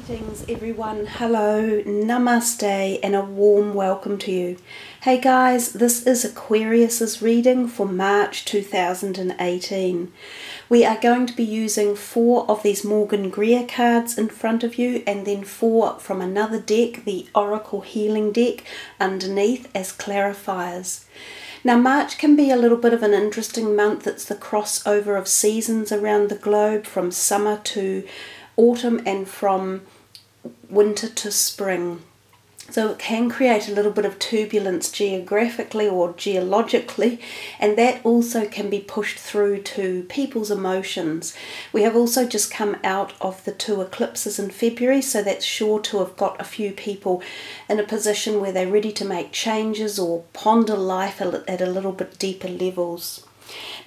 Greetings everyone, hello, namaste and a warm welcome to you. Hey guys, this is Aquarius's reading for March 2018. We are going to be using 4 of these Morgan Greer cards in front of you and then 4 from another deck, the Oracle Healing deck, underneath as clarifiers. Now March can be a little bit of an interesting month. It's the crossover of seasons around the globe, from summer to autumn and from winter to spring. So it can create a little bit of turbulence geographically or geologically, and that also can be pushed through to people's emotions. We have also just come out of the 2 eclipses in February, so that's sure to have got a few people in a position where they're ready to make changes or ponder life at a little bit deeper levels.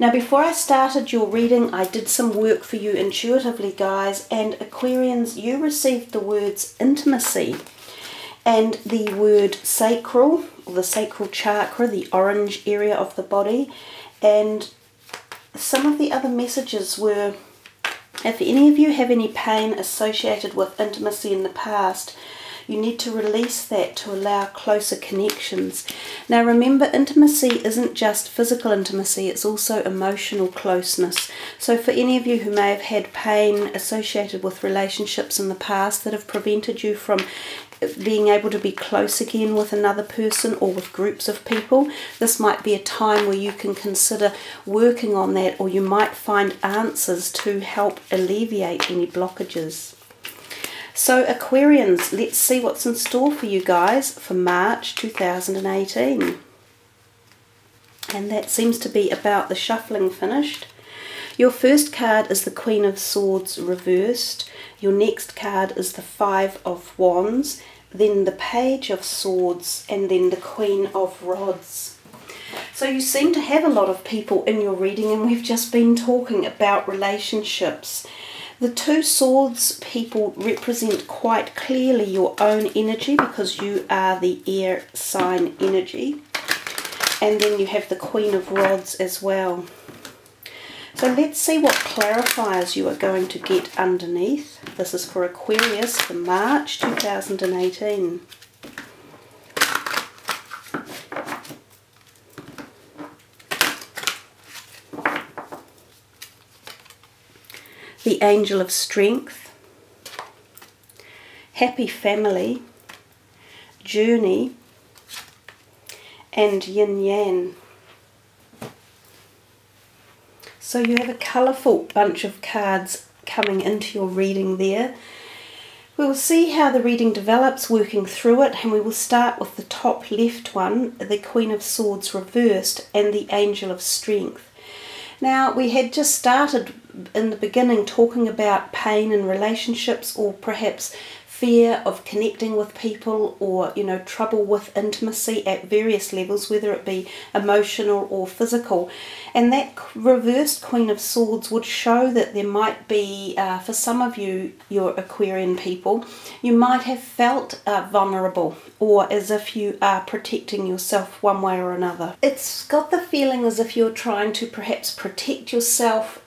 Now before I started your reading, I did some work for you intuitively, guys, and Aquarians, you received the words intimacy and the word sacral, or the sacral chakra, the orange area of the body, and some of the other messages were, if any of you have any pain associated with intimacy in the past, you need to release that to allow closer connections. Now remember, intimacy isn't just physical intimacy, it's also emotional closeness. So for any of you who may have had pain associated with relationships in the past that have prevented you from being able to be close again with another person or with groups of people, this might be a time where you can consider working on that, or you might find answers to help alleviate any blockages. So Aquarians, let's see what's in store for you guys for March 2018. And that seems to be about the shuffling finished. Your first card is the Queen of Swords reversed. Your next card is the 5 of Wands, then the Page of Swords, and then the Queen of Rods. So you seem to have a lot of people in your reading, and we've just been talking about relationships. The 2 swords people represent quite clearly your own energy, because you are the air sign energy. And then you have the Queen of Rods as well. So let's see what clarifiers you are going to get underneath. This is for Aquarius for March 2018. The Angel of Strength, Happy Family, Journey, and Yin Yang. So you have a colourful bunch of cards coming into your reading there. We will see how the reading develops working through it, and we will start with the top left one, the Queen of Swords reversed and the Angel of Strength. Now, we had just started in the beginning talking about pain in relationships, or perhaps fear of connecting with people, or trouble with intimacy at various levels, whether it be emotional or physical. And that reversed Queen of Swords would show that there might be, for some of you, your Aquarian people, you might have felt vulnerable, or as if you are protecting yourself one way or another. It's got the feeling as if you're trying to perhaps protect yourself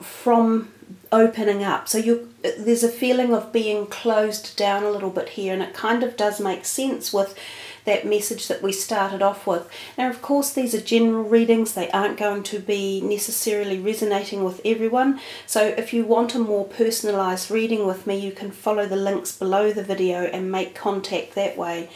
from opening up. So there's a feeling of being closed down a little bit here, and it kind of does make sense with that message that we started off with. Now of course these are general readings, they aren't going to be necessarily resonating with everyone, so if you want a more personalised reading with me, you can follow the links below the video and make contact that way.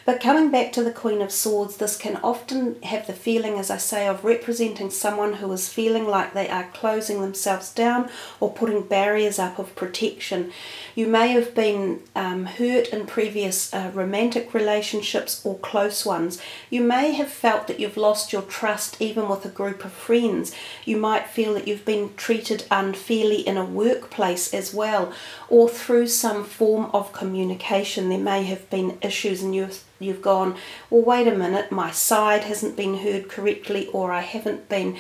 But coming back to the Queen of Swords, this can often have the feeling, as I say, of representing someone who is feeling like they are closing themselves down or putting barriers up of protection. You may have been hurt in previous romantic relationships or close ones. You may have felt that you've lost your trust even with a group of friends. You might feel that you've been treated unfairly in a workplace as well, or through some form of communication. There may have been issues, and you've gone, well, wait a minute, my side hasn't been heard correctly, or I haven't been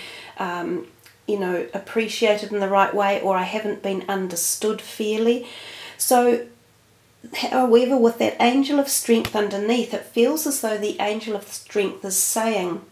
appreciated in the right way, or I haven't been understood fairly. So however, with that Angel of Strength underneath, it feels as though the Angel of Strength is saying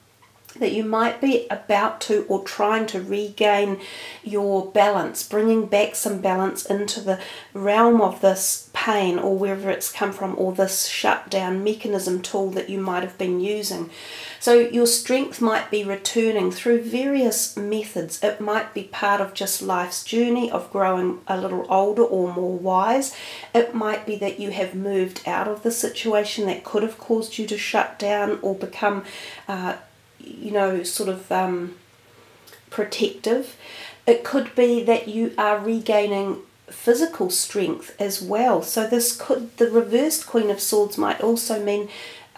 that you might be about to or trying to regain your balance, bringing back some balance into the realm of this pain or wherever it's come from, or this shutdown mechanism tool that you might have been using. So your strength might be returning through various methods. It might be part of just life's journey of growing a little older or more wise. It might be that you have moved out of the situation that could have caused you to shut down or become sort of protective. It could be that you are regaining physical strength as well. So the reversed Queen of Swords might also mean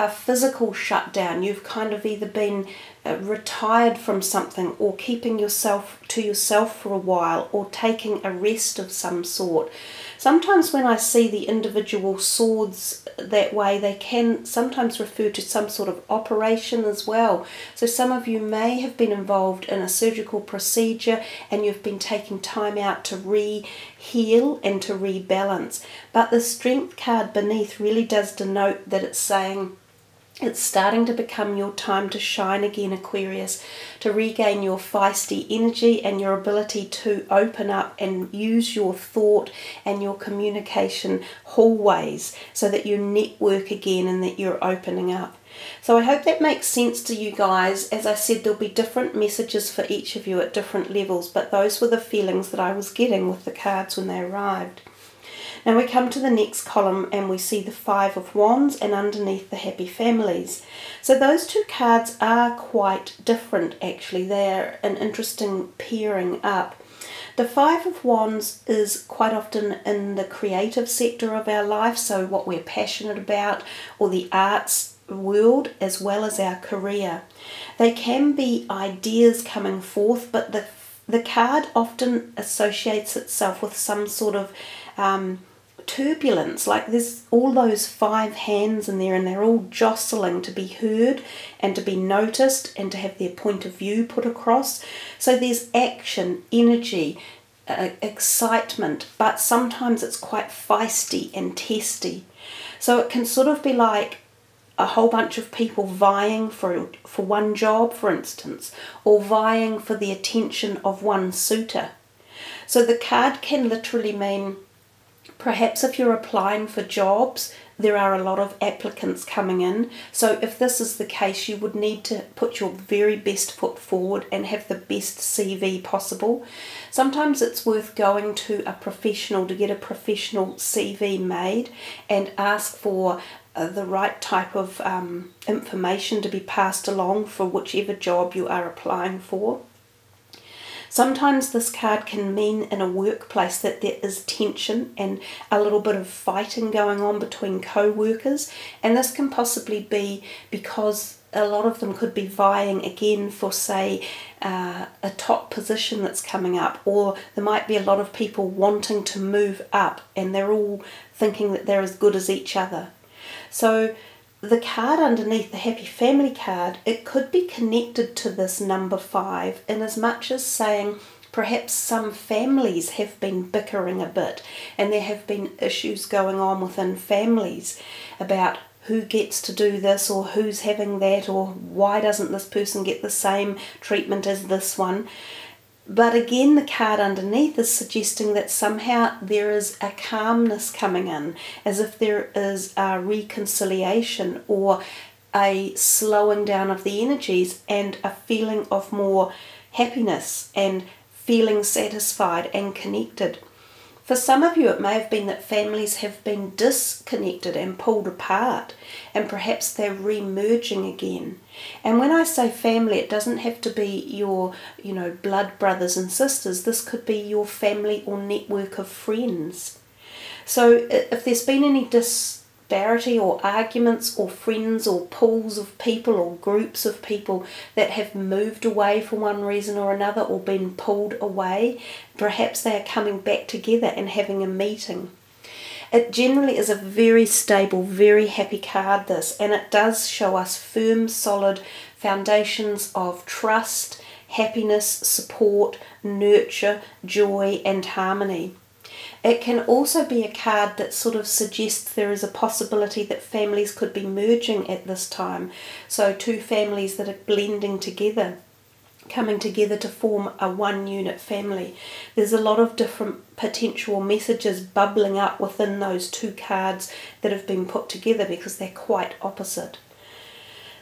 a physical shutdown. You've kind of either been retired from something, or keeping yourself to yourself for a while, or taking a rest of some sort. Sometimes when I see the individual swords that way, they can sometimes refer to some sort of operation as well. So some of you may have been involved in a surgical procedure and you've been taking time out to re-heal and to rebalance. But the Strength card beneath really does denote that it's saying it's starting to become your time to shine again, Aquarius, to regain your feisty energy and your ability to open up and use your thought and your communication hallways so that you network again and that you're opening up. So I hope that makes sense to you guys. As I said, there'll be different messages for each of you at different levels, but those were the feelings that I was getting with the cards when they arrived. Now we come to the next column and we see the Five of Wands, and underneath the Happy Families. So those two cards are quite different actually. They're an interesting pairing up. The Five of Wands is quite often in the creative sector of our life, so what we're passionate about, or the arts world, as well as our career. They can be ideas coming forth, but the card often associates itself with some sort of turbulence, like there's all those five hands in there and they're all jostling to be heard and to be noticed and to have their point of view put across. So there's action, energy, excitement, but sometimes it's quite feisty and testy. So it can sort of be like a whole bunch of people vying for one job, for instance, or vying for the attention of one suitor. So the card can literally mean, perhaps if you're applying for jobs, there are a lot of applicants coming in. So if this is the case, you would need to put your very best foot forward and have the best CV possible. Sometimes it's worth going to a professional to get a professional CV made and ask for the right type of information to be passed along for whichever job you are applying for. Sometimes this card can mean in a workplace that there is tension and a little bit of fighting going on between co-workers, and this can possibly be because a lot of them could be vying again for, say, a top position that's coming up, or there might be a lot of people wanting to move up and they're all thinking that they're as good as each other. So the card underneath, the Happy Family card, it could be connected to this number 5 in as much as saying perhaps some families have been bickering a bit and there have been issues going on within families about who gets to do this or who's having that, or why doesn't this person get the same treatment as this one. But again, the card underneath is suggesting that somehow there is a calmness coming in, as if there is a reconciliation or a slowing down of the energies and a feeling of more happiness and feeling satisfied and connected. For some of you, it may have been that families have been disconnected and pulled apart, and perhaps they're re-merging again. And when I say family, it doesn't have to be your, blood brothers and sisters. This could be your family or network of friends. So if there's been any disparity or arguments or friends or pools of people or groups of people that have moved away for one reason or another or been pulled away, perhaps they are coming back together and having a meeting. It generally is a very stable, very happy card, this, and it does show us firm, solid foundations of trust, happiness, support, nurture, joy and harmony. It can also be a card that sort of suggests there is a possibility that families could be merging at this time. So two families that are blending together, coming together to form a one unit family. There's a lot of different potential messages bubbling up within those two cards that have been put together because they're quite opposite.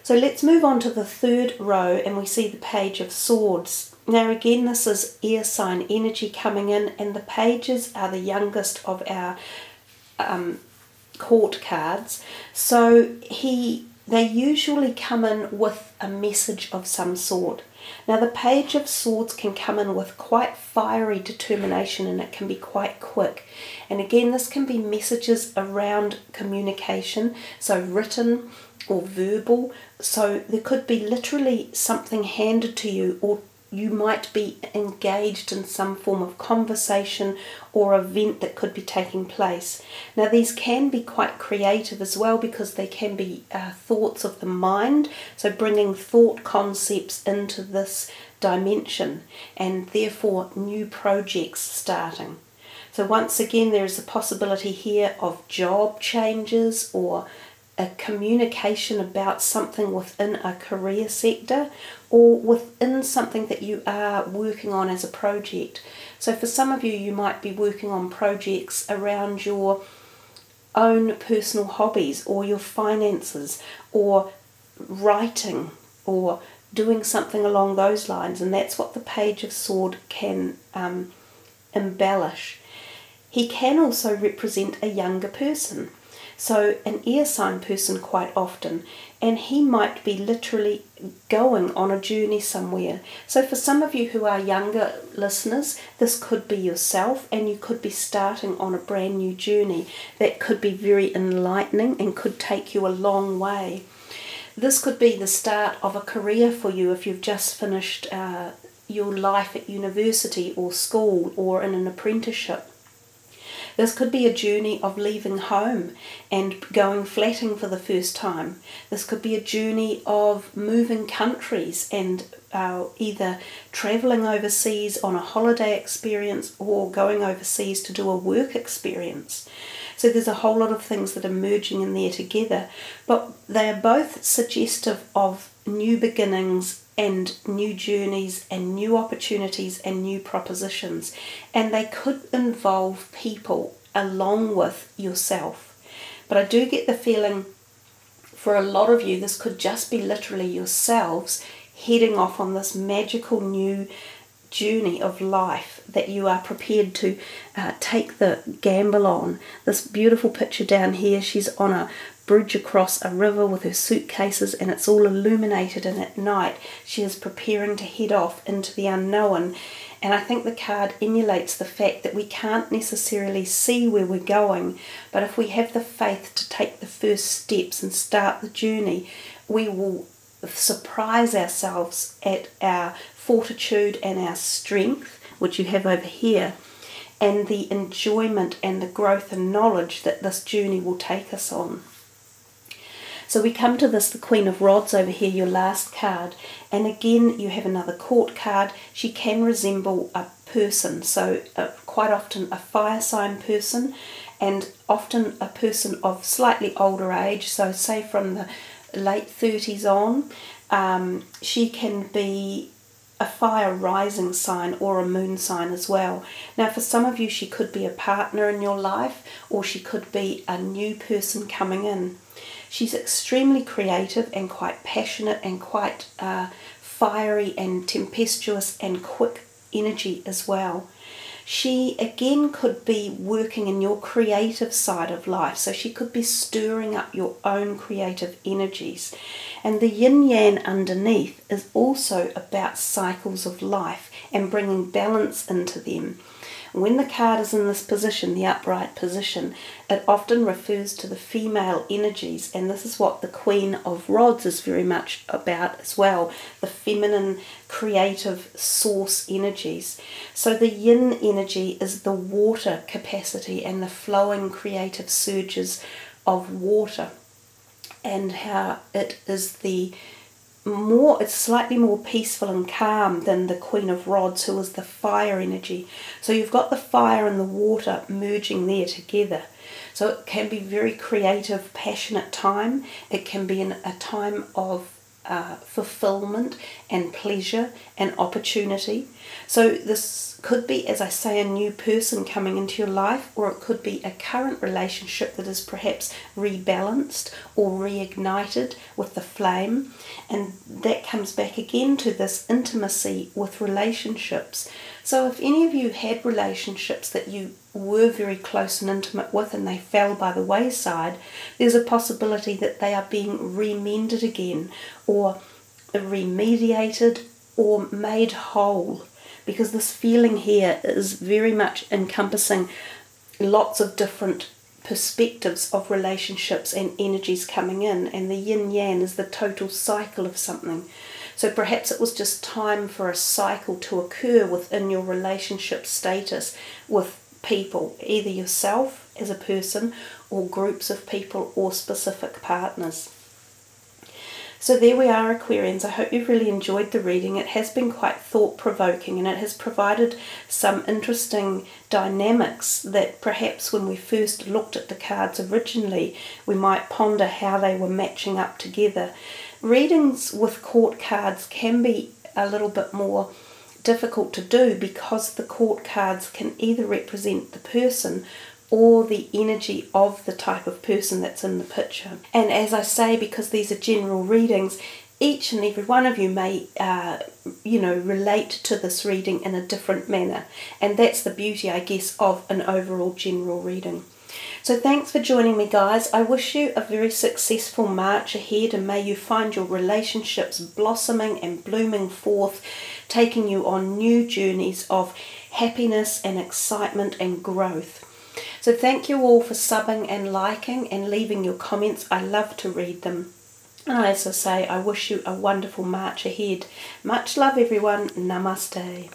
So let's move on to the third row, and we see the Page of Swords. Now again, this is air sign energy coming in, and the pages are the youngest of our court cards. So they usually come in with a message of some sort. Now the Page of Swords can come in with quite fiery determination, and it can be quite quick. And again, this can be messages around communication, so written or verbal. So there could be literally something handed to you, or you might be engaged in some form of conversation or event that could be taking place. Now these can be quite creative as well, because they can be thoughts of the mind, so bringing thought concepts into this dimension, and therefore new projects starting. So once again, there is a possibility here of job changes or a communication about something within a career sector or within something that you are working on as a project. So for some of you, you might be working on projects around your own personal hobbies or your finances or writing or doing something along those lines, and that's what the Page of Swords can embellish. He can also represent a younger person. So an air sign person quite often, and he might be literally going on a journey somewhere. So for some of you who are younger listeners, this could be yourself, and you could be starting on a brand new journey that could be very enlightening and could take you a long way. This could be the start of a career for you if you've just finished your life at university or school or in an apprenticeship. This could be a journey of leaving home and going flatting for the first time. This could be a journey of moving countries and either travelling overseas on a holiday experience or going overseas to do a work experience. So there's a whole lot of things that are merging in there together, but they are both suggestive of new beginnings and new journeys and new opportunities and new propositions, and they could involve people along with yourself. But I do get the feeling for a lot of you this could just be literally yourselves heading off on this magical new journey of life that you are prepared to take the gamble on. This beautiful picture down here, she's on a bridge across a river with her suitcases, and it's all illuminated, and at night she is preparing to head off into the unknown. And I think the card emulates the fact that we can't necessarily see where we're going, but if we have the faith to take the first steps and start the journey, we will surprise ourselves at our fortitude and our strength, which you have over here, and the enjoyment and the growth and knowledge that this journey will take us on. So we come to this, the Queen of Rods over here, your last card, and again you have another court card. She can resemble a person, so quite often a fire sign person, and often a person of slightly older age, so say from the late 30s on. She can be a fire rising sign or a moon sign as well. Now for some of you, she could be a partner in your life, or she could be a new person coming in. She's extremely creative and quite passionate and quite fiery and tempestuous and quick energy as well. She again could be working in your creative side of life, so she could be stirring up your own creative energies. And the yin-yang underneath is also about cycles of life and bringing balance into them. When the card is in this position, the upright position, it often refers to the female energies, and this is what the Queen of Rods is very much about as well, the feminine creative source energies. So the yin energy is the water capacity and the flowing creative surges of water, and how it is the it's slightly more peaceful and calm than the Queen of Rods, who is the fire energy. So you've got the fire and the water merging there together. So it can be very creative, passionate time. It can be a time of fulfillment and pleasure and opportunity. So this could be, as I say, a new person coming into your life, or it could be a current relationship that is perhaps rebalanced or reignited with the flame, and that comes back again to this intimacy with relationships. So if any of you had relationships that you were very close and intimate with and they fell by the wayside, there's a possibility that they are being remended again, or remediated, or made whole, because this feeling here is very much encompassing lots of different perspectives of relationships and energies coming in, and the yin-yang is the total cycle of something. So perhaps it was just time for a cycle to occur within your relationship status with people, either yourself as a person or groups of people or specific partners. So there we are, Aquarians. I hope you've really enjoyed the reading. It has been quite thought-provoking, and it has provided some interesting dynamics that perhaps when we first looked at the cards originally, we might ponder how they were matching up together. Readings with court cards can be a little bit more difficult to do, because the court cards can either represent the person or the energy of the type of person that's in the picture. And as I say, because these are general readings, each and every one of you may relate to this reading in a different manner, and that's the beauty, I guess, of an overall general reading. So thanks for joining me, guys. I wish you a very successful March ahead, and may you find your relationships blossoming and blooming forth, taking you on new journeys of happiness and excitement and growth. So thank you all for subbing and liking and leaving your comments. I love to read them. And as I say, I wish you a wonderful March ahead. Much love, everyone. Namaste.